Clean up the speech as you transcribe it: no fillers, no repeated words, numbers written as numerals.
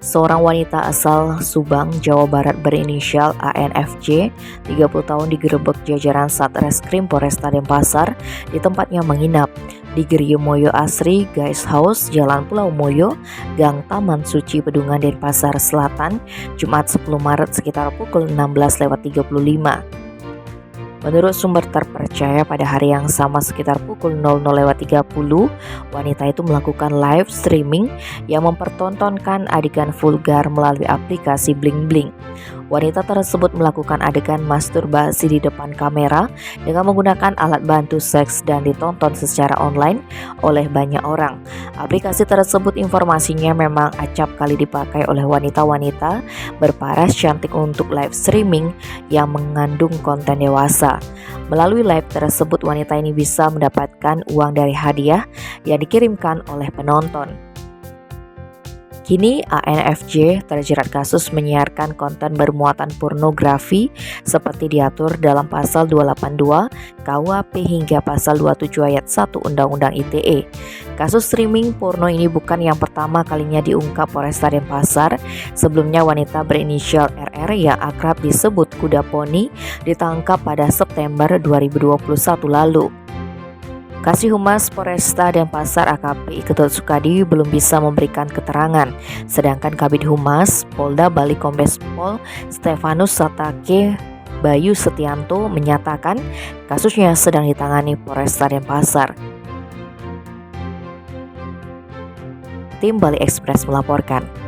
Seorang wanita asal Subang, Jawa Barat berinisial ANFJ, 30 tahun digerebek jajaran Satreskrim Polresta Denpasar di tempatnya menginap di Gerio Moyo Asri Guest House, Jalan Pulau Moyo, Gang Taman Suci Pedungan Denpasar Selatan, Jumat 10 Maret sekitar pukul 16.35. Menurut sumber terpercaya, pada hari yang sama sekitar pukul 00.30, wanita itu melakukan live streaming yang mempertontonkan adegan vulgar melalui aplikasi Bling Bling. Wanita tersebut melakukan adegan masturbasi di depan kamera dengan menggunakan alat bantu seks dan ditonton secara online oleh banyak orang. Aplikasi tersebut informasinya memang acap kali dipakai oleh wanita-wanita berparas cantik untuk live streaming yang mengandung konten dewasa. Melalui live tersebut, wanita ini bisa mendapatkan uang dari hadiah yang dikirimkan oleh penonton. Kini ANFJ terjerat kasus menyiarkan konten bermuatan pornografi seperti diatur dalam pasal 282 KUHP hingga pasal 27 ayat 1 Undang-Undang ITE. Kasus streaming porno ini bukan yang pertama kalinya diungkap Polresta Denpasar. Sebelumnya wanita berinisial RR yang akrab disebut Kuda Poni ditangkap pada September 2021 lalu. Kasih Humas Polresta Denpasar AKP Ketut Sukadi belum bisa memberikan keterangan, sedangkan Kabid Humas Polda Bali Kombes Pol Stefanus Satake Bayu Setianto menyatakan kasusnya sedang ditangani Polresta Denpasar. Tim Bali Express melaporkan.